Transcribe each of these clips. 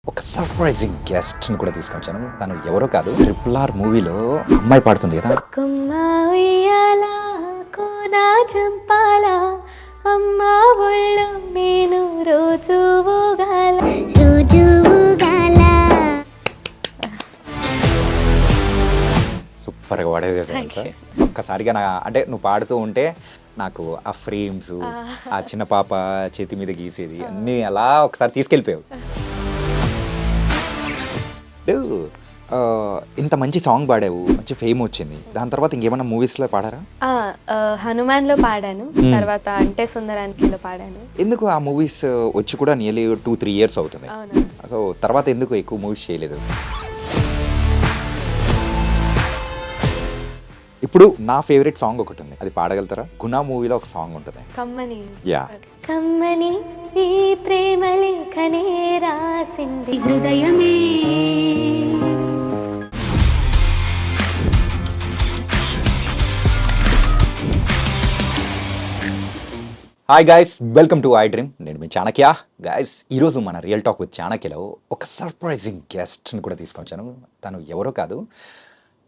ఒక సర్ప్రైజింగ్ గెస్ట్‌ని కూడా తీసుకొచ్చాను. తను ఎవరో కాదు. 'ట్రిపుల్ ఆర్' మూవీలో అమ్మాయి పాడుతుంది కదా! కొమ్మ ఉయ్యాల కోన చంపాల అమ్మ ఒళ్ళు నేను రోజు ఊగాల సూపర్‌గా పాడేసేసావు తెలుసా! ఒక్కసారిగా అంటే నువ్వు పాడుతూ ఉంటే నాకు ఆ ఫ్రేమ్స్, ఆ చిన్న పాప చేతి మీద గీసేది అన్నీ అలా ఒకసారి తీసుకెళ్ళిపోయావు. ఇప్పుడు ఇంత మంచి సాంగ్ పాడావు. మంచి ఫేమ్ వచ్చింది. దాని తర్వాత ఇంకేమైనా మూవీస్‌లో పాడారా? హనుమాన్లో పాడాను, తర్వాత అంటే సుందరానికిలో పాడాను. ఎందుకు ఆ మూవీస్ వచ్చి కూడా నియర్లీ 2, 3 ఇయర్స్ అవుతుంది. అవును. సో తర్వాత ఎందుకు ఎక్కువ మూవీస్ చేయలేదు? ఇప్పుడు నా ఫేవరెట్ సాంగ్ ఒకటి ఉంది. అది పాడగలుగుతారా? 'గుణ' మూవీలో ఒక సాంగ్ ఉంటుంది. కమ్మని యా. కమ్మని ఈ ప్రేమ లేఖనే రాసింది హృదయమే. Hi guys, welcome to I dream. నేను మీ చాణక్య. గైస్, ఈరోజు మన రియల్ టాక్ విత్ చాణక్యలో ఒక సర్ప్రైజింగ్ గెస్ట్ని కూడా తీసుకొచ్చాను. తను ఎవరో కాదు,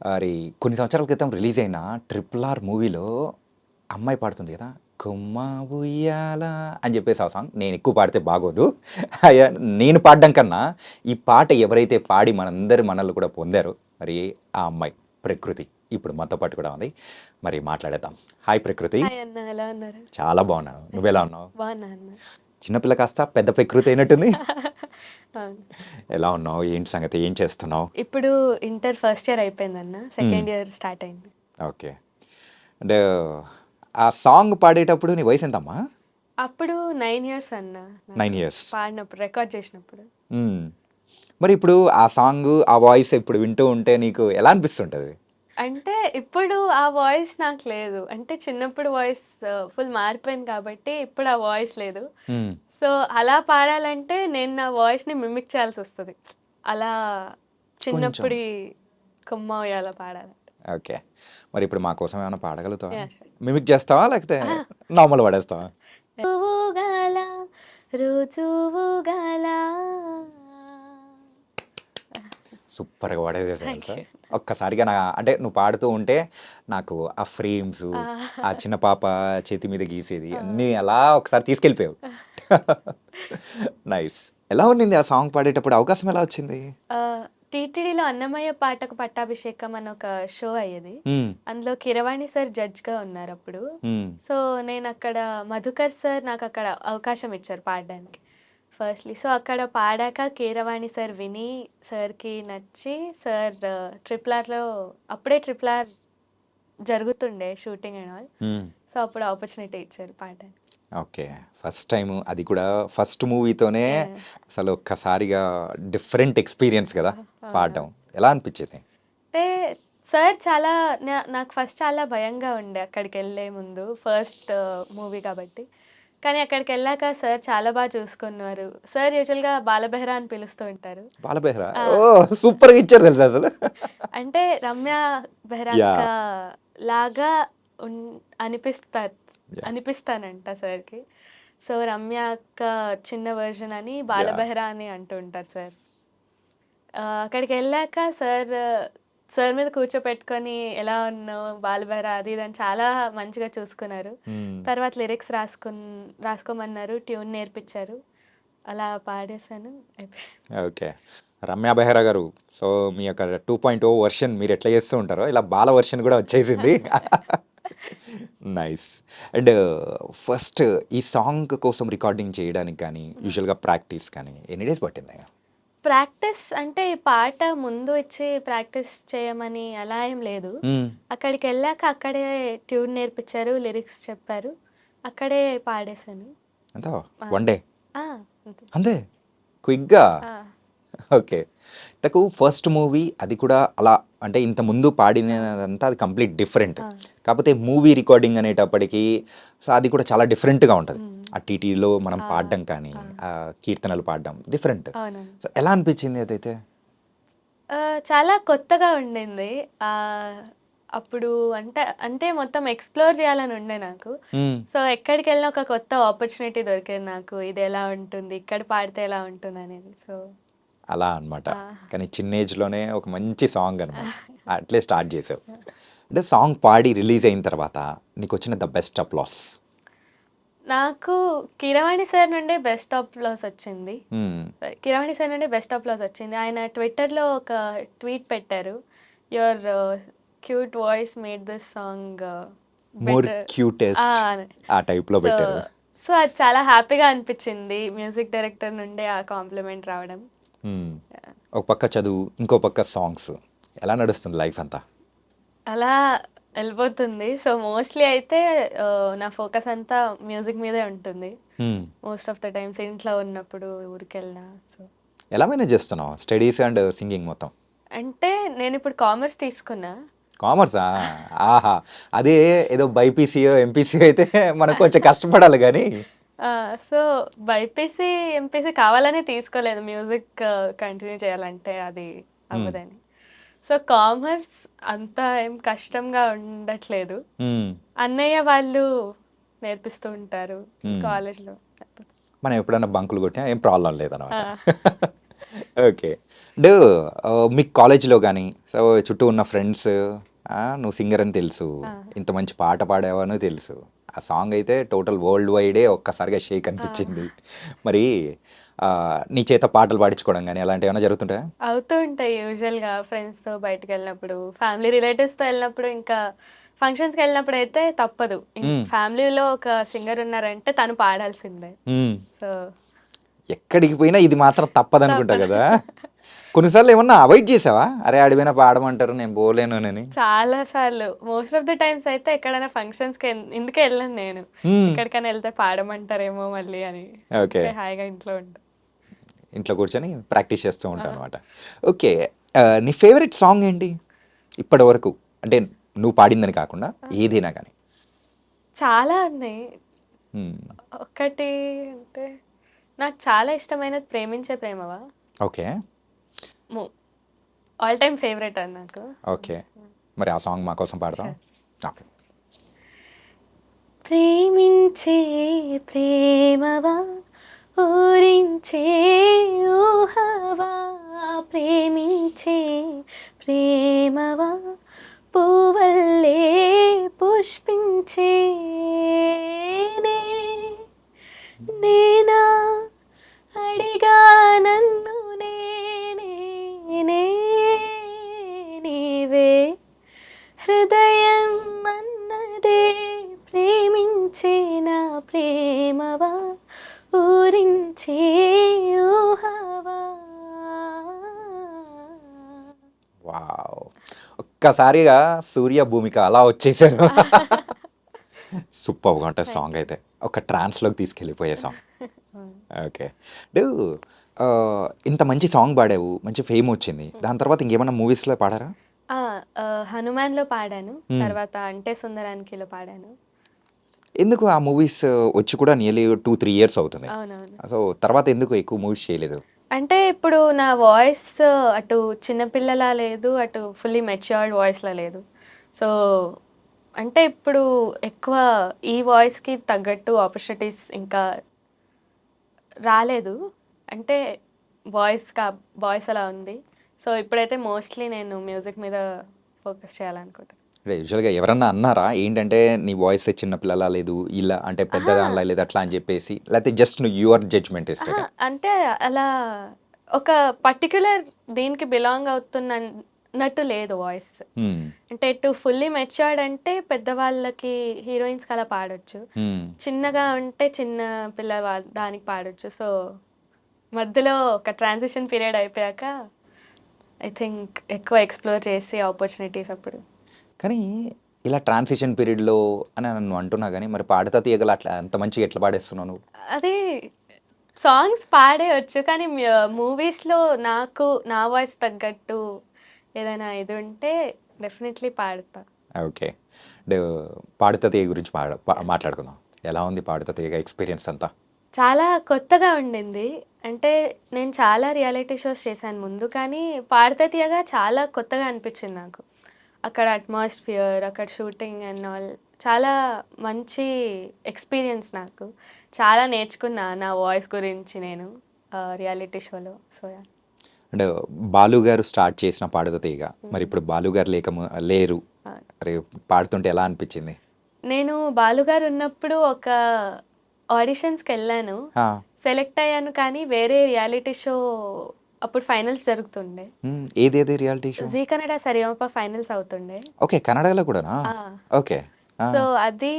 మరి కొన్ని సంవత్సరాల క్రితం రిలీజ్ అయిన 'ట్రిపుల్ ఆర్' మూవీలో అమ్మాయి పాడుతుంది కదా, కొమ్మ ఉయ్యాల అని చెప్పేసి ఆ సాంగ్. నేను ఎక్కువ పాడితే బాగోదు. నేను పాడడం కన్నా ఈ పాట ఎవరైతే పాడి మనల్ని కూడా పొందారో మరి ఆ అమ్మాయి ప్రకృతి ఇప్పుడు మనతో పాటు కూడా ఉంది. మరి మాట్లాడేద్దాం. హాయ్ ప్రకృతి. హాయ్ అన్న, ఎలా ఉన్నారు? చాలా బాగున్నాను. నువ్వెలా ఉన్నావు? బాగున్నా అన్న. చిన్నపిల్ల కాస్త పెద్ద ప్రకృతి అయినట్టుంది. అవును. ఎలా ఉన్నావు? ఏంటి సంగతి? ఏం చేస్తున్నావు? ఇప్పుడు ఇంటర్ ఫస్ట్ ఇయర్ అయిపోయిందన్న, సెకండ్ ఇయర్ స్టార్ట్ అయింది. ఓకే. అంటే ఆ సాంగ్ పాడేటప్పుడు నీ వయసు ఎంతమ్మా? అప్పుడు 9 ఇయర్స్ అన్న. 9 ఇయర్స్. పాడినప్పుడు, రికార్డ్ చేసినప్పుడు. మరి ఇప్పుడు ఆ సాంగ్, ఆ వాయిస్ ఇప్పుడు వింటూ ఉంటే నీకు ఎలా అనిపిస్తుంటుంది? అంటే ఇప్పుడు ఆ వాయిస్ నాకు లేదు. అంటే చిన్నప్పుడు వాయిస్ ఫుల్ మారిపోయింది కాబట్టి ఇప్పుడు ఆ వాయిస్ లేదు. సో అలా పాడాలంటే నేను నా వాయిస్ని మిమిక్ చేయాల్సి వస్తుంది. అలా చిన్నప్పుడు కొమ్మ ఉయ్యాల పాడాలి. ఓకే. మరి ఇప్పుడు మా కోసం ఏమైనా పాడగలుగుతావా? Yeah, sure. మిమిక్ చేస్తావా లేకపోతే నార్మల్ పాడేస్తావా? ఊగాల రోజు ఊగాల. సూపర్‌గా పాడేసేసావు తెలుసా! ఒక్కసారిగా అంటే నువ్వు పాడుతూ ఉంటే నాకు ఆ ఫ్రేమ్స్, ఆ చిన్న పాప చేతి మీద గీసేది అన్నీ అలా ఒకసారి తీసుకెళ్ళిపోయావు. నైస్. ఎలా ఉండింది ఆ సాంగ్ పాడేటప్పుడు? అవకాశం ఎలా వచ్చింది? టీటీడీలో అన్నమయ్య పాటకు పట్టాభిషేకం అని ఒక షో అయ్యేది. హ్మ్. అందులో కిరవాణి సార్ జడ్జ్‌గా ఉన్నారు అప్పుడు. హ్మ్. సో నేను అక్కడ మధుకర్ సార్ నాకు అక్కడ అవకాశం ఇచ్చారు పాడడానికి ఫస్ట్‌లీ. సో అక్కడ పాడాక కీరవాణి సార్ విని సార్‌కి నచ్చి సార్ ట్రిపుల్ ఆర్‌లో అప్పుడే ట్రిపుల్ ఆర్ జరుగుతుండే shooting and all. Hmm. So అప్పుడు ఆపర్చునిటీ ఇచ్చారు పాడడానికి. ఓకే. ఫస్ట్ టైమ్ అది కూడా ఫస్ట్ మూవీతోనే Yeah. అసలు ఒక్కసారిగా డిఫరెంట్ ఎక్స్‌పీరియన్స్ కదా పాడడం. ఎలా అనిపించింది? అంటే సార్ చాలా నాకు ఫస్ట్ చాలా భయంగా ఉండే అక్కడికెళ్ళే ముందు. ఫస్ట్ మూవీ కాబట్టి. కానీ అక్కడికెళ్ళాక సార్ చాలా బాగా చూసుకున్నారు. సార్ యూజువల్‌గా బాలబెహ్రా అని పిలుస్తూ ఉంటారు. బాలబెహ్రా. ఓహ్! సూపర్‌గా ఇచ్చారు తెలుసా అసలు. అంటే రమ్య బెహ్రా యాహ్! అక్క లాగా ఉన్ అనిపిస్తారు యాహ్! అనిపిస్తానంట సార్‌కి. సో, రమ్య అక్క చిన్న వెర్షన్ అని యాహ్! బాలబెహ్రా అని అంటూ ఉంటారు సార్. అక్కడికెళ్ళాక సార్ మీద కూర్చోపెట్టుకొని ఎలా ఉన్నావు బాలబెహ్రా అది ఇది అని చాలా మంచిగా చూసుకున్నారు. హ్మ్. తర్వాత లిరిక్స్ రాసుకోమన్నారు, ట్యూన్ నేర్పించారు. అలా పాడేశాను. అయిపోయింది. ఓకే. రమ్య బెహ్రా గారు. సో, మీ యొక్క 2.0 వెర్షన్ మీరు ఎట్లా చేస్తూ ఉంటారో ఇలా బాల వెర్షన్ కూడా వచ్చేసింది. నైస్. అండ్ ఫస్ట్ ఈ సాంగ్ కోసం రికార్డింగ్ చేయడానికి కానీ, యూజువల్‌గా ప్రాక్టీస్ కానీ ఎన్ని డేస్ పట్టింది? ప్రాక్టీస్ అంటే ఈ పాట ముందు ఇచ్చి ప్రాక్టీస్ చేయమని అలా ఏం లేదు. హ్మ్. అక్కడికెళ్ళాక అక్కడే ట్యూన్ నేర్పించారు, లిరిక్స్ చెప్పారు. అక్కడే పాడేశాను. ఎంతో ఆ! 1 డే ఆ! అంతే. అంతే క్విక్‌గా. ఆ! ఓకే. ఇంతకు ఫస్ట్ మూవీ అది కూడా అలా అంటే ఇంతకుముందు పాడినదంతా అది కంప్లీట్ డిఫరెంట్. ఆ! కాకపోతే మూవీ రికార్డింగ్ అనేటప్పటికి సో, అది కూడా చాలా డిఫరెంట్‌గా ఉంటది. హ్మ్. ఆ టీటీలో మనం ఆ! పాడడం కానీ, ఆ! కీర్తనలు పాడడం డిఫరెంట్. అవునండి. సో, ఎలా అనిపించింది అదైతే? చాలా కొత్తగా ఉండింది. అప్పుడు అంటే మొత్తం ఎక్స్‌ప్లోర్ చేయాలని ఉండే నాకు. హ్మ్. సో, ఎక్కడికెళ్ళినా ఒక కొత్త ఆపర్చునిటీ దొరికేది నాకు. ఇది ఎలా ఉంటుంది? ఇక్కడ పాడితే ఎలా ఉంటుందనేది. సో అలా అన్నమాట. ఆ! కానీ చిన్న ఏజ్‌లోనే ఒక మంచి సాంగ్ అనమాట. అట్లే స్టార్ట్ చేసావు. అంటే సాంగ్ పాడి రిలీజ్ అయిన తర్వాత నీకొచ్చిన ద బెస్ట్ అప్లాస్. నాకు 'కీరవాణి సార్' నుండే బెస్ట్ అప్లాస్ వచ్చింది. హ్మ్. 'కీరవాణి సార్' నుండి బెస్ట్ అప్లాస్ వచ్చింది. ఆయన ట్విట్టర్‌లో ఒక ట్వీట్ పెట్టారు. Your cute voice made this song more better. ఆ! క్యూటెస్ట్ ఆ టైప్‌లో సో, పెట్టారు. సో అది చాలా హ్యాపీగా అనిపించింది. మ్యూజిక్ డైరెక్టర్ నుండే ఆ కాంప్లిమెంట్ రావడం. హ్మ్. ఒక పక్క చదువు, ఇంకో పక్క సాంగ్స్. ఎలా నడుస్తుంది లైఫ్ అంతా? అలా వెళ్ళిపోతుంది. సో, మోస్ట్‌లీ అయితే నా ఫోకస్ అంతా మ్యూజిక్ మీదే ఉంటుంది. హ్మ్. మోస్ట్ ఆఫ్ ద టైమ్స్ ఇంట్లో ఉన్నప్పుడు, ఊరికెళ్ళినా. సో, ఎలా మేనేజ్ చేస్తున్నావు స్టడీస్ అండ్ సింగింగ్ మొత్తం? అంటే నేనిప్పుడు కామర్స్ తీసుకున్నా. కామర్సా? ఆహా! అదే ఏదో బైపీసీయో, ఎంపీసీయో అయితే మనం కొంచెం కష్టపడాలి గానీ ఆ! సో, బైపీసీ, ఎంపీసీ కావాలనే తీసుకోలేదు. మ్యూజిక్ కంటిన్యూ చేయాలంటే అది హ్మ్. అవ్వదని. సో, కామర్స్ అంత ఏం కష్టంగా ఉండట్లేదు. హ్మ్. అన్నయ్య వాళ్ళు నేర్పిస్తూ ఉంటారు హ్మ్. కాలేజ్‌లో. మనం ఎప్పుడైనా బంకులు కొట్టినా ఏం ప్రాబ్లమ్ లేదనమాట. ఆ! ఓకే. ఇప్పుడు మీకు కాలేజీలో గానీ, సో చుట్టూ ఉన్న ఫ్రెండ్స్ నువ్వు సింగర్ అని తెలుసు. ఆ! ఇంత మంచి పాట పాడావని తెలుసు. ఆ సాంగ్ అయితే టోటల్ వరల్డ్ వైడే ఒక్కసారిగా షేక్ ఆ! అనిపించింది. మరి నీ చేత పాటలు పాడించుకోవడం గానీ అలాంటివేమైనా జరుగుతుంటాయా? అవుతూ ఉంటాయి యూజువల్‌గా ఫ్రెండ్స్‌తో బయటికెళ్ళినప్పుడు, ఫ్యామిలీ రిలేటివ్స్‌తో ఎళ్ళినప్పుడు, ఇంకా ఫంక్షన్స్‌కెళ్ళినప్పుడైతే తప్పదు. హ్మ్. ఫ్యామిలీలో ఒక సింగర్ ఉన్నారంటే తను పాడాల్సిందే. హ్మ్. సో, ఎక్కడికి పోయినా ఇది మాత్రం తప్పదనుకుంటా తప్పదు. గదా! కొన్ని సార్లు ఏమన్నా అవాయిడ్ చేసావా? అరే! ఆడికి పోయినా పాడమంటారు నేను పోలేనని. చాలా సార్లు. మోస్ట్ ఆఫ్ ద టైమ్స్ అయితే ఎక్కడైనా ఫంక్షన్స్‌కి ఇందుకే ఎళ్ళను నేను. హ్మ్. ఎక్కడికైనా ఎళ్తే పాడమంటారేమో మళ్ళీ అని. ఓకే. అందుకే హాయిగా ఇంట్లో ఉంటా. ఇంట్లో కూర్చొని ప్రాక్టీస్ చేస్తూ ఆహా! ఉంటావనమాట. ఓకే. నీ ఫేవరెట్ సాంగ్ ఏంటి? ఇప్పటి వరకు? అంటే నువ్వు పాడిందని కాకుండా ఆ! ఏదైనా గానీ. చాలా ఉన్నాయి. హ్మ్. ఒకటి అంటే నాకు చాలా ఇష్టమైనది 'ప్రేమించే ప్రేమవా'. ఓకే. ము ఆల్ టైమ్ ఫేవరెట్ అది నాకు. ఓకే. మరి ఆ సాంగ్ మా కోసం పాడతావా? షూర్. ఓకే. ప్రేమించే ప్రేమవా ఊరించే ఊహవా ప్రేమించే ప్రేమవా పువ్వల్లే పుష్పించేనే నేనా అడిగా నన్ను నేనే నీవే హృదయం అన్నదే ప్రేమించే నా ప్రేమవా ఊరించే ఊహవా. వావ్! ఒక్కసారిగా 'సూర్య, భూమిక' అలా వచ్చేసారు. సూపర్బ్‌గా ఉంటది థ్యాంక్ సాంగ్ యూ. అయితే. ఒక ట్రాన్స్‌లోకి తీసుకెళ్ళిపోయే సాంగ్. ఓకే. ఇప్పుడు ఇంత మంచి సాంగ్ పాడావు. మంచి ఫేమ్ వచ్చింది. దాని తర్వాత ఇంకేమన్నా మూవీస్‌లో పాడారా? హనుమాన్లో పాడాను, హ్మ్. తర్వాత అంటే సుందరానికిలో పాడాను. ఎందుకు ఆ మూవీస్ వచ్చి కూడా నియర్లీ 2, 3 ఇయర్స్ అవుతుంది. అవునవును. సో, తర్వాత ఎందుకు ఎక్కువ మూవీస్ చేయలేదు? అంటే ఇప్పుడు నా వాయిస్ అటు చిన్నపిల్లలా లేదు, అటు ఫుల్లీ మెచ్యూర్డ్ వాయిస్‌లా లేదు. సో, అంటే ఇప్పుడు ఎక్కువ ఈ వాయిస్‌కి తగ్గట్టు ఆపర్చునిటీస్ ఇంకా రాలేదు. అంటే వాయిస్ కా వాయిస్ అలా ఉంది. సో, ఇప్పుడైతే మోస్ట్‌లీ నేను మ్యూజిక్ మీద ఫోకస్ చేయాలనుకుంటున్నా. అంటే యూజువల్‌గా ఎవరన్నా అన్నారా? ఏంటంటే నీ వాయిస్ చిన్న పిల్లలా లేదు. ఇలా అంటే అహా! పెద్దదానిలా లేదు అట్లా అని చెప్పేసి. లేకపోతే జస్ట్ యువర్ జడ్జ్‌మెంట్ అహా! ఇస్టేటా? అంటే అలా ఒక పర్టిక్యులర్ దీనికి బిలాంగ్ అవుతున్నట్టు లేదు వాయిస్. హ్మ్. అంటే ఇటు ఫుల్లీ మెచ్యూర్డ్ అంటే పెద్దవాళ్ళకి హీరోయిన్స్‌కి అలా పాడొచ్చు. హ్మ్. చిన్నగా ఉంటే చిన్న దానికి పాడొచ్చు. సో, మధ్యలో ఒక ట్రాన్సిషన్ పీరియడ్ అయిపోయాక ఐ థింక్ ఎక్కువ ఎక్స్‌ప్లోర్ చేసి ఆపర్చునిటీస్ అప్పుడు. కానీ ఇలా ట్రాన్సిషన్ పీరియడ్‌లో అని నువ్వు అంటున్నావు గానీ, మరి పాడుతా తీయగల అట్లా అంత మంచిగా ఎట్లా పాడేస్తున్నావు నువ్వు? అది సాంగ్స్ పాడేయొచ్చు. కానీ మూవీస్‌లో నాకు నా వాయిస్ తగ్గట్టు ఏదైనా ఇది ఉంటే డెఫినెట్‌లీ పాడతా. ఓకే. అంటే పాడుతా తీయ గురించి మాట్లాడుకుందాం. ఎలా ఉంది పాడుతా తీయగా ఎక్స్‌పీరియన్స్ అంతా? చాలా కొత్తగా ఉండింది. అంటే నేను చాలా రియాలిటీ షోస్ చేశాను ముందు. కానీ 'పాడితే తీయగా' చాలా కొత్తగా అనిపించింది నాకు. అక్కడ అట్మాస్ఫియర్, అక్కడ షూటింగ్ అండ్ ఆల్ చాలా మంచి ఎక్స్‌పీరియన్స్ నాకు. చాలా నేర్చుకున్నా నా వాయిస్ గురించి నేను రియాలిటీ షోలో. So, yeah! అండ్ బాలు గారు స్టార్ట్ చేసిన పాడుత తీగ మరి ఇప్పుడు బాలు గారు లేరు ఆ. మరి పాడుతుంటే ఎలా అనిపించింది? నేను బాలుగారు ఉన్నప్పుడు ఒక ఆడిషన్స్కి వెళ్ళాను, ఆ, సెలెక్ట్ అయ్యాను. కానీ వేరే రియాలిటీ షో అప్పుడు ఫైనల్స్ జరుగుతుండే, ఏదేది reality show? G Kannada Sarigamapa finals అవుతుండే. ఓకే, కన్నడలో కూడానా? ఆ, ఓకే. సో అది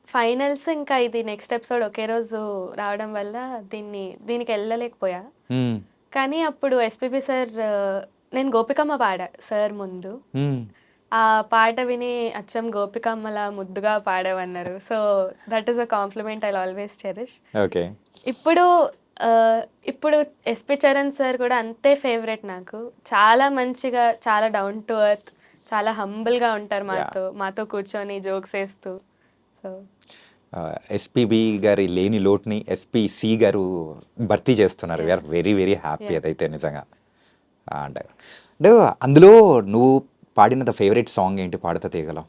ఫైనల్స్, ఇంకా ఇది నెక్స్ట్ ఎపిసోడ్ ఒకే రోజు రావడం వల్ల దీనికి వెళ్ళలేకపోయా. కానీ అప్పుడు ఎస్పీబీ సార్, నేను గోపికమ్మ పాడా సార్ ముందు. ఆ పాట విని అచ్చం గోపికమ్మలా ముద్దుగా పాడావన్నారు. So that is a compliment I always cherish. Okay. ఇప్పుడు ఆ, ఇప్పుడు ఎస్పి చరణ్ సార్ కూడా అంతే ఫేవరెట్ నాకు. చాలా మంచిగా, చాలా డౌన్ టు ఎర్త్, చాలా హంబుల్గా ఉంటారు మాతో కూర్చొని జోక్స్ వేస్తూ. సో ఎస్పీబి గారి లేని లోటుని ఎస్పీసి గారు భర్తీ చేస్తున్నారు. We are very very happy. అదైతే నిజంగా. అండ్ అంటే అందులో నువ్వు పాడిన ద ఫేవరెట్ సాంగ్ ఏంటి పాడుతా తీగలో?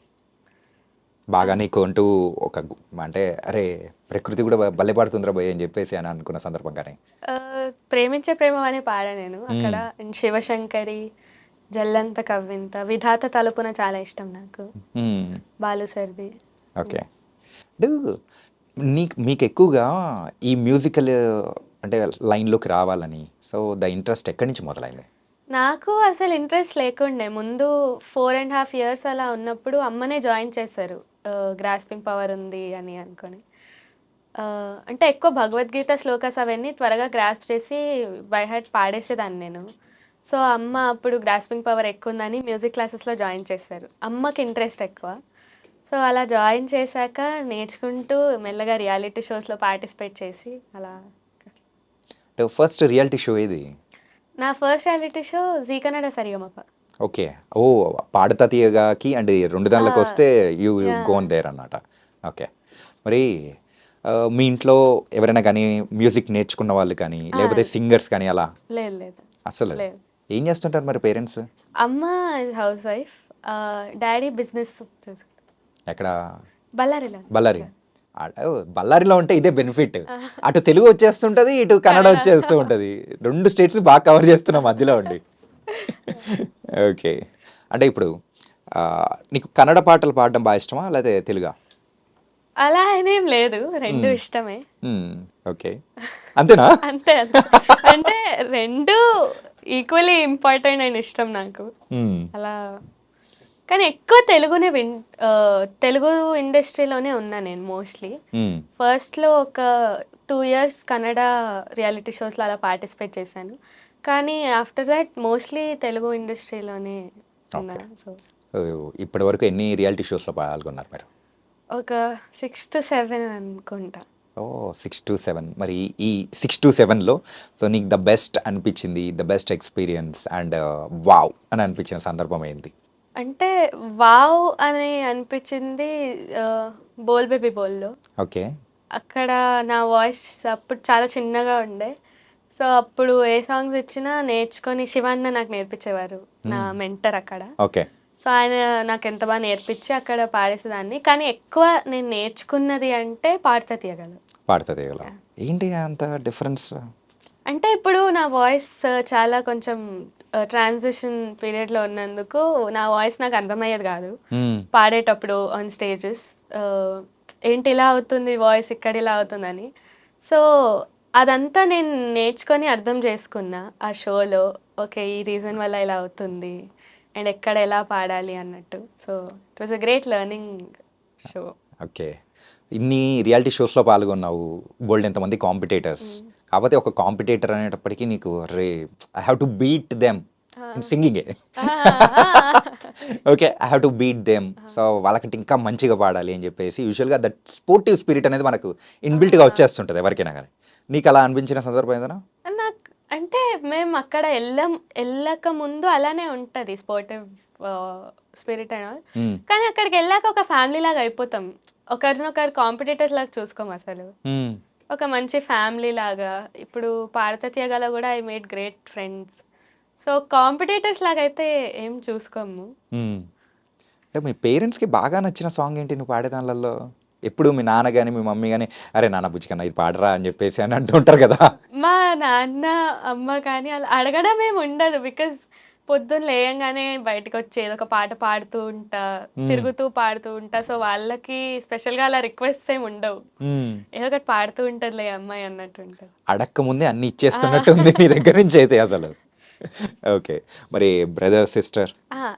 బాగా నీకు అంటూ అంటే అరే ప్రకృతి కూడా భలే పాడుతుందిరా భయ్ అని చెప్పేసి అని అనుకున్న సందర్భం కానీ. ప్రేమించే ప్రేమ అనే పాడా నేను అక్కడ. శివశంకరి, జల్లంత కవ్వింత, విధాత తలుపున చాలా ఇష్టం నాకు, బాలు సర్ది. ఓకే. అంటే మీకు ఎక్కువగా ఈ మ్యూజికల్ అంటే లైన్లోకి రావాలని సో ద ఇంట్రెస్ట్ ఎక్కడి నుంచి మొదలైంది? నాకు అసలు ఇంట్రెస్ట్ లేకుండే. ముందు 4.5 years అలా ఉన్నప్పుడు అమ్మనే జాయిన్ చేశారు, గ్రాస్పింగ్ పవర్ ఉంది అని అనుకొని. అంటే ఎక్కువ భగవద్గీత శ్లోకాస్ అవన్నీ త్వరగా గ్రాస్ప్ చేసి బై హార్ట్ పాడేసేదాన్ని నేను. సో అమ్మ అప్పుడు గ్రాస్పింగ్ పవర్ ఎక్కువ ఉందని మ్యూజిక్ క్లాసెస్లో జాయిన్ చేశారు. అమ్మకి ఇంట్రెస్ట్ ఎక్కువ. సో అలా జాయిన్ చేశాక నేర్చుకుంటూ మెల్లగా రియాలిటీ షోస్లో పార్టిసిపేట్ చేసి అలా. ఫస్ట్ రియాలిటీ షో ఏది? నా first reality show G Kannada Sarigamapa. Okay. Oh, పాడుతా తీయగాకి అండ్ 2 దానిలోకి వస్తే యూ గోన్ దేర్ అన్నమాట. ఓకే. మరి మీ ఇంట్లో ఎవరైనా కానీ మ్యూజిక్ నేర్చుకున్న వాళ్ళు కానీ లేకపోతే సింగర్స్ కానీ అలా? లేదు లేదు అసలు లేదు. ఏం చేస్తుంటారు మరి పేరెంట్స్? అమ్మ హౌస్ వైఫ్, డాడీ బిజినెస్. ఎక్కడ? బళ్ళారిలో. బళ్ళారి. బళ్ళారిలో ఉంటే ఇదే బెనిఫిట్. అటు తెలుగు వచ్చేస్తుంటది, ఇటు కన్నడ వచ్చేస్తూ ఉంటుంది. 2 స్టేట్స్ బాగా కవర్ చేస్తున్నాం మధ్యలో ఉండి. ఓకే. అంటే ఇప్పుడు నీకు కన్నడ పాటలు పాడడం బాగా ఇష్టమా లేదా తెలుగా? అలా అనేం లేదు, రెండు ఇష్టమే. ఓకే. అంతేనా? అంతే అంతే. అంటే రెండు ఈక్వల్లీ ఇంపార్టెంట్ అండ్ ఇష్టం నాకు అలా. కానీ ఎక్కువ తెలుగు ఇండస్ట్రీలోనే ఉన్నా నేను మోస్ట్లీ. ఫస్ట్లో ఒక 2 years కన్నడ రియాలిటీ షోస్లో అలా పార్టిసిపేట్ చేశాను. కానీ ఆఫ్టర్ దాట్ మోస్ట్లీ తెలుగు ఇండస్ట్రీలోనే ఉన్నా. సో ఇప్పటి వరకు ఎన్ని రియాలిటీ షోస్లో పాల్గొన్నారు మీరు? ఒక 6 to 7 అనుకుంటా. 6 to 7. మరి ఈ 6 to 7లో సో నీకు ద బెస్ట్ అనిపించింది, the best experience and wow అని అనిపించిన సందర్భం ఏంటి? అంటే వావ్ అని అనిపించింది బోల్ బేబీ బోల్లో. ఓకే. అక్కడ నా వాయిస్ అప్పుడు చాలా చిన్నగా ఉండే. సో అప్పుడు ఏ సాంగ్స్ ఇచ్చినా నేర్చుకొని శివన్న నాకు నేర్పించేవారు, నా మెంటర్ అక్కడ. ఓకే. సో ఆయన నాకు ఎంత బాగా నేర్పించి అక్కడ పాడేసేదాన్ని. కానీ ఎక్కువ నేను నేర్చుకున్నది అంటే పాడుతా తీయగలను. పాడుతా తీయగల ఏంటి అంత డిఫరెన్స్? అంటే ఇప్పుడు నా వాయిస్ చాలా కొంచెం ట్రాన్సిషన్ పీరియడ్లో ఉన్నందుకు నా వాయిస్ నాకు అర్థమయ్యేది కాదు పాడేటప్పుడు ఆన్ స్టేజెస్. ఏంటి ఇలా అవుతుంది వాయిస్, ఇక్కడ ఇలా అవుతుందని. సో అదంతా నేను నేర్చుకొని అర్థం చేసుకున్నా ఆ షోలో. ఓకే, ఈ రీజన్ వల్ల ఇలా అవుతుంది అండ్ ఎక్కడ ఎలా పాడాలి అన్నట్టు. So it was a great learning show. Okay. ఇన్ని రియాలిటీ షోస్లో పాల్గొన్నావు, బోల్డ్ ఎంతమంది కాంపిటేటర్స్. కాకపోతే ఒక కాంపిటేటర్ అనేటప్పటికీ నీకు రే I have to beat them సింగింగే. Okay, I have to beat them. So వాళ్ళకంటే ఇంకా మంచిగా పాడాలి అని చెప్పేసి యూజువల్గా దట్ స్పోర్టివ్ స్పిరిట్ అనేది మనకు ఇన్బిల్ట్గా వచ్చేస్తుంటుంది ఎవరికైనా కానీ. నీకు అలా అనిపించిన సందర్భం ఏదైనా? నాకు అంటే మేము అక్కడ వెళ్ళక ముందు అలానే ఉంటుంది స్పోర్టివ్ స్పిరిట్ అండ్ ఆల్. కానీ అక్కడికి వెళ్ళాక ఒక ఫ్యామిలీ లాగా అయిపోతాం. ఒకరినొకరు కాంపిటేటర్స్ లాగా చూసుకోం అసలు, ఒక మంచి ఫ్యామిలీ లాగా. ఇప్పుడు పాడతా తీయగల కూడా I made great friends. So competitors లాగా అయితే ఏం చూసుకోము. అంటే మీ పేరెంట్స్కి బాగా నచ్చిన సాంగ్ ఏంటి నువ్వు పాడే దానిలలో? ఎప్పుడు మీ నాన్న కానీ మీ మమ్మీ కానీ అరే నాన్న బుజ్జి కన్నా ఇది పాడరా అని చెప్పేసి అని అంటుంటారు కదా. మా నాన్న, అమ్మ కానీ అలా అడగడం ఏమి ఉండదు. బికాజ్ పొద్దున్న లేయంగానే బయటకు వచ్చి ఏదో ఒక పాట పాడుతూ ఉంటా, తిరుగుతూ పాడుతూ ఉంటా. సో వాళ్ళకి స్పెషల్గా అలా రిక్వెస్ట్స్ ఏమి ఉండవు. ఏదో ఒకటి పాడుతూ ఉంటదిలే అమ్మాయి అన్నట్టు ఉంటుంది. అడక్క ముందే అన్ని ఇచ్చేస్తున్నట్టు ఉంది మీ దగ్గర నుంచి అయితే అసలు. ఓకే, మరి బ్రదర్ సిస్టర్?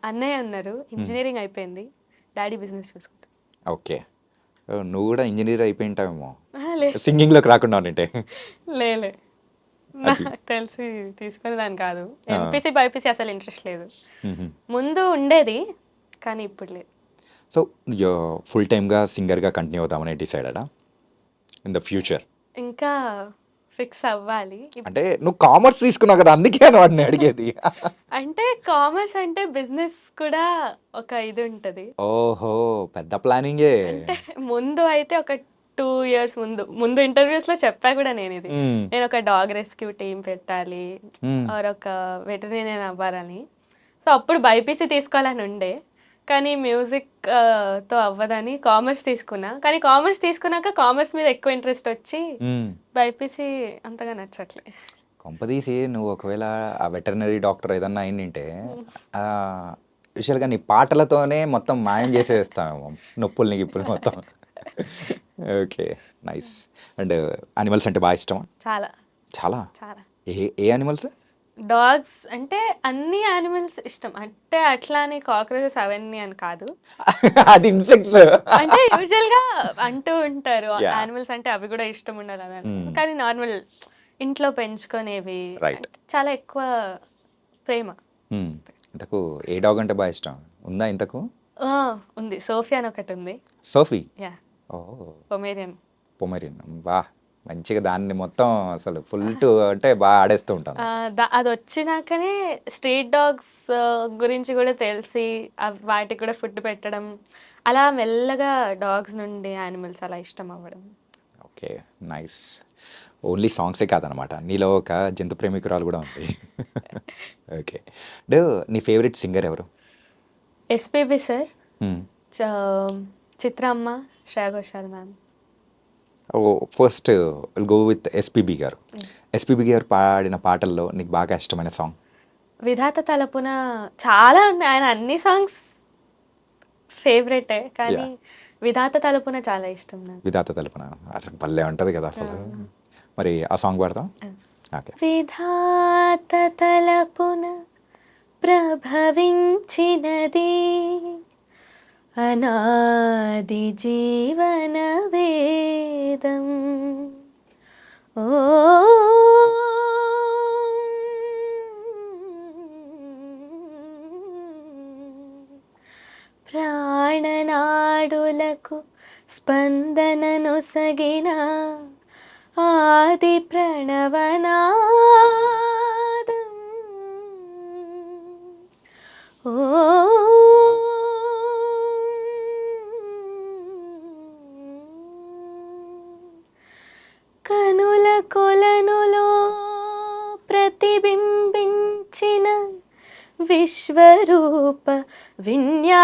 అన్నయ్య ఉన్నారు, ఇంజనీరింగ్ అయిపోయింది, డాడీ బిజినెస్ చూసుకుంటారు. ఓకే, నువ్వు కూడా ఇంజనీర్ అయిపోయింటావేమో లేదు సింగింగ్లోకి రాకుండా ఉంటే. లేలే, నాకు తెలిసి తీసుకునే దాని కాదు. ఎంపీసీ బైపీసీ అసలు ఇంట్రెస్ట్ లేదు. ముందు ఉండేది కానీ ఇప్పుడు లేదు. సో ఫుల్ టైమ్గా సింగర్గా కంటిన్యూ అవుతామని డిసైడెడా ఇన్ ద ఫ్యూచర్? ఇంకా ఫిక్స్ అవ్వాలి. అంటే నువ్వు కామర్స్ తీసుకున్నావు కదా, అందుకే అని వాడిని అడిగేది. అంటే కామర్స్ అంటే బిజినెస్ కూడా ఒక ఇది ఉంటది. ఓహో, పెద్ద ప్లానింగే. అంటే ముందు అయితే ఒక 2 years ముందు ఇంటర్వ్యూస్ లో చెప్పా కూడా నేను ఇది. నేను ఒక డాగ్ రెస్క్యూ టీం పెట్టాలి ఆర్ ఒక వెటర్నేరియన్ అవ్వాలని. సో అప్పుడు బైపీసీ తీసుకోవాలని ఉండే, కానీ మ్యూజిక్ తో అవ్వదని కామర్స్ తీసుకున్నా. కానీ కామర్స్ తీసుకున్నాక కామర్స్ మీద ఎక్కువ ఇంట్రెస్ట్ వచ్చి బైపీసీ అంతగా నచ్చట్లే. కొంపదీసి నువ్వు ఒకవేళ ఆ వెటర్నరీ డాక్టర్ ఏదన్నా అయిందంటే యూజువల్గా నీ పాటలతోనే మొత్తం మాయం చేసేస్తామేమో, నొప్పుల్ని గిప్పులు మొత్తం. Okay, nice. అండ్ యానిమల్స్ అంటే బాగా ఇష్టమా? చాలా చాలా. చాలా. ఏ యానిమల్స్? డాగ్స్ అంటే అన్ని యానిమల్స్ ఇష్టం. అంటే అట్లా అని కాక్రోచెస్ అవన్నీ అని కాదు, అది ఇన్సెక్ట్స్. అంటే యూజువల్ గా అంటూ ఉంటారు యానిమల్స్ అంటే అవి కూడా ఇష్టం ఉండాలి అని. కానీ నార్మల్ ఇంట్లో పెంచుకునేవి చాలా ఎక్కువ ప్రేమ. ఇంతకు ఏ డాగ్ అంటే బాగా ఇష్టం ఉందా? ఇంతకు ఉంది, సోఫీ అని ఒకటి ఉంది. సోఫీ? Yeah, Pomeranian. వా, మంచిగా దాన్ని మొత్తం అసలు ఫుల్ టు అంటే బాగా ఆడేస్తూ ఉంటాను. అది వచ్చినాకనే స్ట్రీట్ డాగ్స్ గురించి కూడా తెలిసి వాటికి కూడా ఫుడ్ పెట్టడం, అలా మెల్లగా డాగ్స్ నుండి యానిమల్స్ అలా ఇష్టం అవ్వడం. Okay, nice. ఓన్లీ సాంగ్సే కాదనమాట, నీలో ఒక జంతు ప్రేమికురాలు కూడా ఉంది. ఓకే, నీ ఫేవరెట్ సింగర్ ఎవరు? SPB sir, Chitramma, Shreya Ghoshal ma'am. First go with SPB garu. SPB garu పాడిన పాటల్లో నీకు బాగా ఇష్టమైన సాంగ్? విధాత తలపున చాలా ఉన్నాయి, ఆయన అన్ని సాంగ్స్ ఫేవరెటే, కానీ విధాత తలపున చాలా ఇష్టం నాకు. విధాత తలపున భలే ఉంటుంది కదా అసలు. మరి ఆ సాంగ్ పాడతాం? ఓకే. విధాత తలపున ప్రభవించినది అనాది జీవన వేదం, ఓ ప్రాణనాడులకు స్పందనను సగిన ఆది ప్రణవనాదం, ఓ కనుల కొలనులో ప్రతిబింబించిన విశ్వరూప విన్యాసం,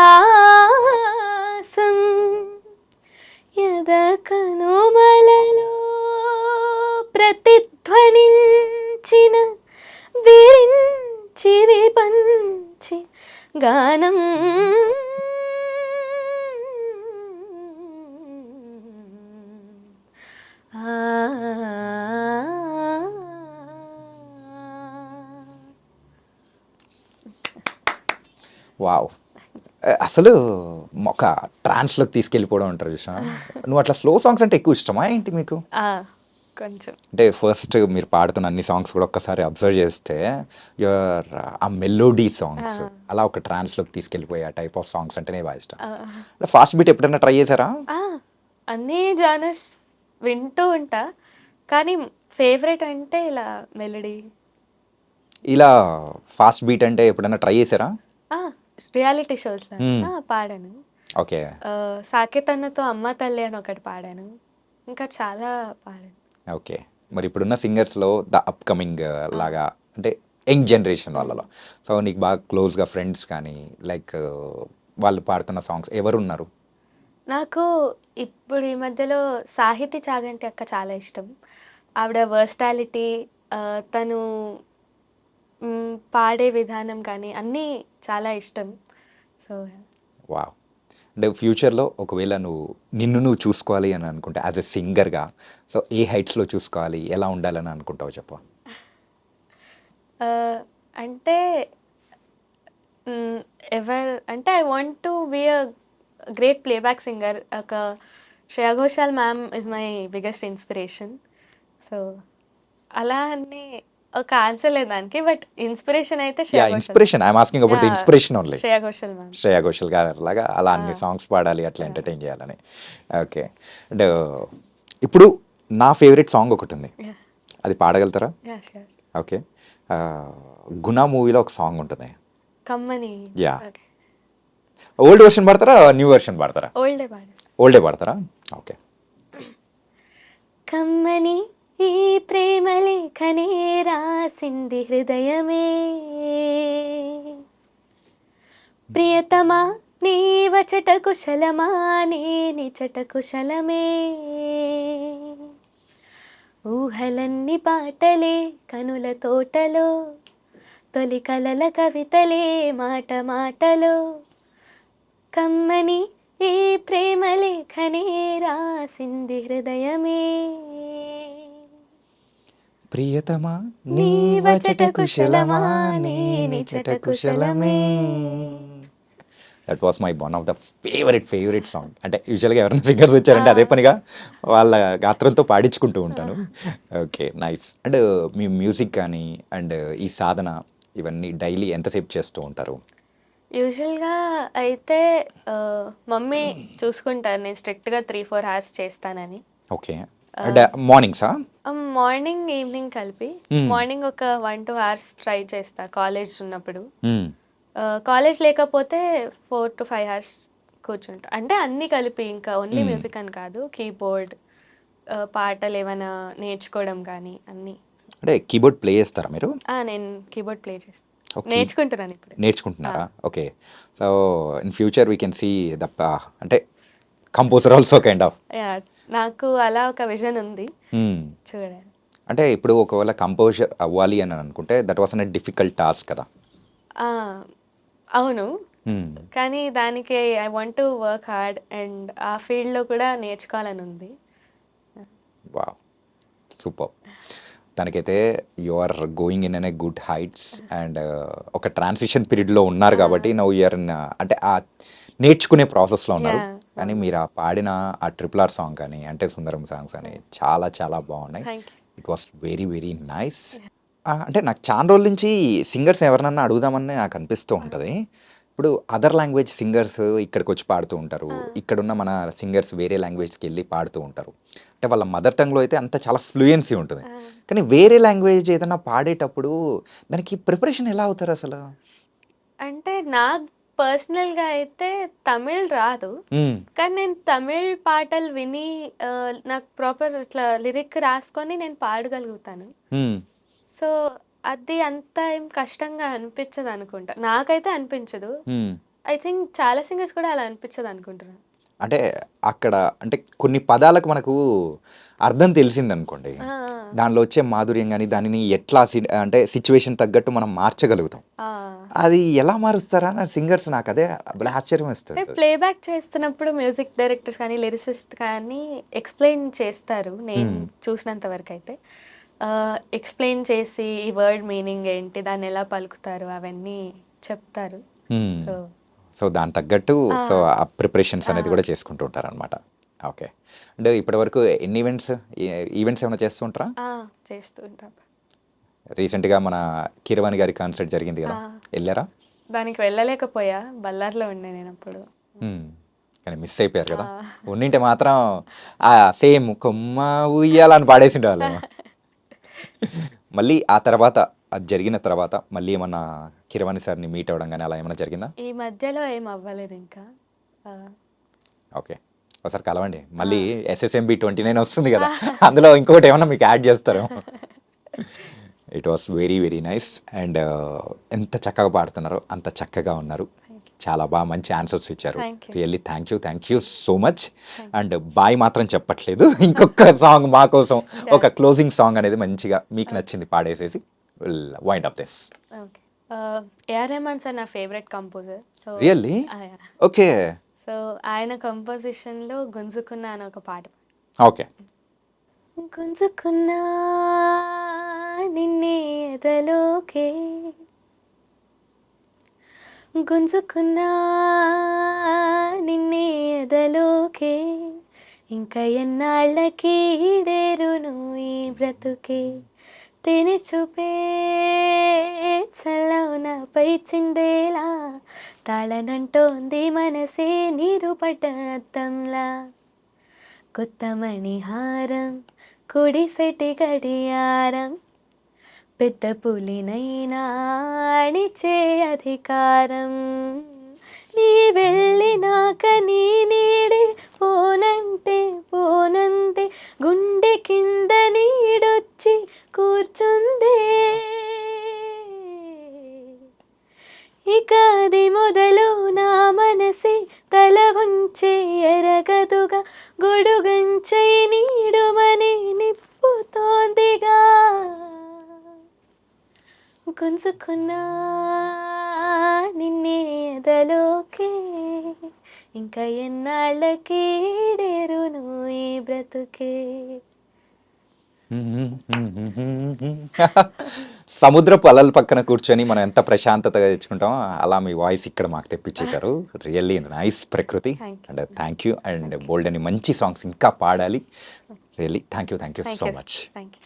యద కనుమలలో ప్రతిధ్వనించిన విరించి విపంచి గానం, వావ్, అసలు ఒక ట్రాన్స్లోకి తీసుకెళ్ళిపోవడం అంటారు చూసా. నువ్వు అట్లా స్లో సాంగ్స్ అంటే ఎక్కువ ఇష్టమా ఏంటి మీకు? కొంచెం. అంటే ఫస్ట్ మీరు పాడుతున్న అన్ని సాంగ్స్ కూడా ఒక్కసారి అబ్జర్వ్ చేస్తే యువర్ ఆ మెలోడీ సాంగ్స్ అలా ఒక ట్రాన్స్లోకి తీసుకెళ్ళిపోయే ఆ టైప్ ఆఫ్ సాంగ్స్ అంటేనే బాగా ఇష్టం. ఫాస్ట్ బీట్ ఎప్పుడైనా ట్రై చేశారా? అన్ని జానర్స్ వింటూ ఉంటా, కానీ ఫేవరెట్ అంటే ఇలా మెలోడీ. ఇలా ఫాస్ట్ బీట్ అంటే ఎప్పుడైనా ట్రై చేశారా? రియాలిటీ షోస్లో పాడాను. ఓకే. సాకేత్ అన్నతో అమ్మ తల్లి అని ఒకటి పాడాను, ఇంకా చాలా పాడాను. ఓకే, మరి ఇప్పుడున్న సింగర్స్లో ద అప్కమింగ్ లాగా అంటే యంగ్ జనరేషన్ వాళ్ళలో, సో నీకు బాగా క్లోజ్గా ఫ్రెండ్స్ కానీ లైక్ వాళ్ళు పాడుతున్న సాంగ్స్ ఎవరు ఉన్నారు? నాకు ఇప్పుడు ఈ మధ్యలో సాహితీ చాగంటి అక్క చాలా ఇష్టం. ఆవిడ వర్స్టాలిటీ, తను పాడే విధానం కానీ అన్నీ చాలా ఇష్టం. So wow! అంటే ఫ్యూచర్‌లో ఒకవేళ నిన్ను చూసుకోవాలి అని అనుకుంటే యాస్ ఎ సింగర్‌గా సో ఏ హైట్స్‌లో చూసుకోవాలి? ఎలా ఉండాలని అనుకుంటావో చెప్పు? అంటే అంటే I want to be a great playback singer. ఒక Shreya Ghoshal ma'am is my biggest inspiration. So అలా అని ఒక ఆన్సర్ లేదు దానికి. బట్ ఇన్స్పిరేషన్ అయితే Shreya yeah! Ghoshal ma'am. Inspiration. I am asking about the yeah! Inspiration only. Shreya Ghoshal ma'am. Shreya Ghoshal గారిలాగా అలా ఆ! అన్ని సాంగ్స్ పాడాలి, అట్లా యాహ్! ఎంటర్‌టైన్ చేయాలని. ఓకే. అండ్ ఇప్పుడు నా ఫేవరెట్ సాంగ్ ఒకటుంది. యాహ్! అది పాడగలుగుతారా? యాహ్! ష్యూర్. ఓకే. 'గుణ' మూవీలో ఒక సాంగ్ ఉంటుంది. కమ్మని. యాహ్! ఓకే. ఓల్డ్ వెర్షన్ పాడతారా? న్యూ వెర్షన్ పాడతారా? ఓల్డే పాడు. ఓల్డే పాడతారా? ఓకే. కమ్మని ఈ ప్రేమ లేఖనే రాసింది హృదయమే, ప్రియతమా నీ వచట కుశలమా నీ నిచట కుశలమే, ఊహలన్ని పాటలే కనుల తోటలో, తొలి కలల కవితలే మాట మాటలో, కమ్మని ఈ ప్రేమ లేఖనే రాసింది హృదయమే, ప్రియతమా నీ వచట కుశలమా నీ నిచట కుశలమే. That was my one of the favourite song. అంటే యూజువల్‌గా ఎవరైనా సింగర్స్ వచ్చారంటే అదే పనిగా వాళ్ళ గాత్రంతో పాడించుకుంటూ ఉంటాను. Okay. Nice. And me music కానీ అండ్ ఈ సాధన ఇవన్నీ డైలీ ఎంతసేపు చేస్తూ ఉంటారు? యూజువల్గా అయితే మమ్మీ చూసుకుంటారు నేను స్ట్రిక్ట్గా 3-4 అవర్స్ చేస్తానని. ఓకే. అంటే మార్నింగ్సా? మార్నింగ్ ఈవినింగ్ కలిపి. Hmm. మార్నింగ్ ఒక 1-2 అవర్స్ ట్రై చేస్తా కాలేజ్ ఉన్నప్పుడు. హ్మ్. కాలేజ్ లేకపోతే 4-5 అవర్స్ కూర్చుంటా. అంటే అన్నీ కలిపి, ఇంకా ఓన్లీ Hmm. మ్యూజిక్ అని కాదు, కీబోర్డ్, పాటలు ఏమైనా నేర్చుకోవడం కానీ అన్నీ. అంటే కీబోర్డ్ ప్లే చేస్తారా మీరు? నేను కీబోర్డ్ ప్లే చేస్తాను. ఓకే. నేర్చుకుంటున్నాను ఇప్పుడు. నేర్చుకుంటున్నారా? Okay. So in future we can see the అంటే composer also kind of. Yeah, నాకు అలా ఒక విజన్ ఉంది, చూడాలి. అంటే ఇప్పుడు ఒకవేళ కంపోజర్ అవ్వాలి అని అనుకుంటే that was an difficult task కదా? ఆ, అవును. హ్మ్. కానీ దానికి I want to work hard and ఆ ఫీల్డ్లో కూడా నేర్చుకోవాలని ఉంది. వావ్! సూపర్. దానికైతే you are going in a good heights and ఒక ట్రాన్సిషన్ పీరియడ్‌లో ఉన్నారు కాబట్టి నౌ యు ఆర్ ఇన్ అంటే ఆ నేర్చుకునే ప్రాసెస్‌లో ఉన్నారు. Yeah, కానీ మీరు ఆ పాడిన ఆ ట్రిపుల్ ఆర్ సాంగ్ కానీ, అంటే సుందరం సాంగ్స్ అని చాలా చాలా బాగున్నాయి. Thank you. It was very nice. అంటే నాకు చాలా రోజుల నుంచి సింగర్స్ ఎవరినన్నా అడుగుదామని నాకు అనిపిస్తూ ఉంటుంది. ఇప్పుడు అదర్ లాంగ్వేజ్ సింగర్స్ ఇక్కడికి వచ్చి పాడుతూ ఉంటారు. ఇక్కడున్న మన సింగర్స్ వేరే లాంగ్వేజ్కి వెళ్ళి పాడుతూ ఉంటారు. అంటే వాళ్ళ మదర్ టంగ్లో అయితే అంతా చాలా ఫ్లూయెన్సీ ఉంటుంది. కానీ వేరే లాంగ్వేజ్ ఏదైనా పాడేటప్పుడు దానికి ప్రిపరేషన్ ఎలా అవుతారు అసలు? అంటే నాకు పర్సనల్గా అయితే తమిళ్ రాదు, మ్మ్. కానీ నేను తమిళ్ పాటలు విని నాకు ప్రాపర్ ఇట్లా లిరిక్ రాసుకొని నేను పాడగలుగుతాను. మ్మ్. సో అది అంత ఏం కష్టంగా అనిపించదు అనుకుంటా, నాకైతే అనిపించదు. మ్మ్. ఐ థింక్ చాలా సింగర్స్ కూడా అలా అనిపించదు అనుకుంటున్నాను. అంటే అక్కడ అంటే కొన్ని పదాలకు మనకు అర్థం తెలిసిందనుకోండి, ఆ, దానిలో వచ్చే మాధుర్యం కానీ దానిని ఎట్లా అంటే సిచ్యువేషన్ తగ్గట్టు మనం మార్చగలుగుతాం. ఆ. అది ఎలా మారుస్తారా నా సింగర్స్? నాకు అదే భలే ఆశ్చర్యం అంటే వేస్తుంది. ప్లేబ్యాక్ చేస్తున్నప్పుడు మ్యూజిక్ డైరెక్టర్స్ కానీ లిరిసిస్ట్ కానీ ఎక్స్ప్లెయిన్ చేస్తారు, నేను చూసినంత వరకు అయితే. ఎక్స్ప్లెయిన్ చేసి ఈ వర్డ్ మీనింగ్ ఏంటి, దాన్ని ఎలా పలుకుతారు అవన్నీ చెప్తారు. సో సో దాని తగ్గట్టు ఆ. సో ఆ ప్రిపరేషన్స్ అనేది కూడా చేసుకుంటూ ఉంటారనమాట. ఓకే. అంటే ఇప్పటివరకు ఎన్ని ఈవెంట్స్ ఏమైనా చేస్తూ ఉంటారా? చేస్తూ ఉంటాం. రీసెంట్గా మన కీరవాణి గారి కాన్సర్ట్ జరిగింది కదా, ఆ. వెళ్ళారా? దానికి వెళ్ళలేకపోయా, బళ్ళార్లో ఉండే నేను అప్పుడు. కానీ మిస్ అయిపోయారు కదా. ఉండింటే మాత్రం సేమ్ కొమ్మ ఉయ్యాలని పాడేసిండే వాళ్ళు. మళ్ళీ ఆ తర్వాత అది జరిగిన తర్వాత మళ్ళీ ఏమన్నా కిరవాణి సార్ని మీట్ అవ్వడం కానీ అలా ఏమైనా జరిగిందా? ఈ మధ్యలో ఏం అవ్వలేదు ఇంకా. ఓకే. ఒకసారి కలవండి. మళ్ళీ SSMB 29 వస్తుంది కదా, అందులో ఇంకొకటి ఏమన్నా మీకు యాడ్ చేస్తారు. It was very nice. And ఎంత చక్కగా పాడుతున్నారో అంత చక్కగా ఉన్నారు. చాలా బాగా మంచి ఆన్సర్స్ ఇచ్చారు. Thank you. Really thank you so much. And bye మాత్రం చెప్పట్లేదు. ఇంకొక సాంగ్ మా కోసం ఒక క్లోజింగ్ సాంగ్ అనేది మంచిగా మీకు నచ్చింది పాడేసేసి will wind up this. Okay. AR Rahman sir నా favourite composer. So really okay so ఆయన కంపోజిషన్లో గుంజుకున్నా అని ఒక పాట. ఓకే గుంజుకున్నా నిన్నే ఎదలోకే, గుంజుకున్నా నిన్నే ఎదలోకే, ఇంకా ఎన్నాళ్ళకి ఈడేరును ఈ బ్రతుకే, తేనె చూపే చల్లవునపై చిందేలా, తాళనంటోంది మనసే నీరు పడ్డ అద్దంలా, కొత్త మణిహారం కుడిసెటి గడియారం, పెద్ద పులినైనా అణిచే అధికారం, నీ వెళ్ళినాక నీ నీడే పోనంటే పోనంతే, గుండె కింద నీడొచ్చి కూర్చుందే, ఇక అది మొదలు నా మనసే తల వంచే ఎరగదుగా, గొడుగంచై నీడుమని నిప్పుతోందిగా, గుంజుకున్నా నిన్నే ఎదలోకే, ఇంకా ఎన్నాళ్ళకి ఈడేరును ఈ బ్రతుకే. సముద్రపు అలల పక్కన కూర్చొని మనం ఎంత ప్రశాంతతగా తెచ్చుకుంటామో అలా మీ వాయిస్ ఇక్కడ మాకు తెప్పించేశారు. Really nice Prakruthi. Thank you. And thank you and బోల్డ్ అని మంచి సాంగ్స్ ఇంకా పాడాలి. Really thank you so much. Thank you.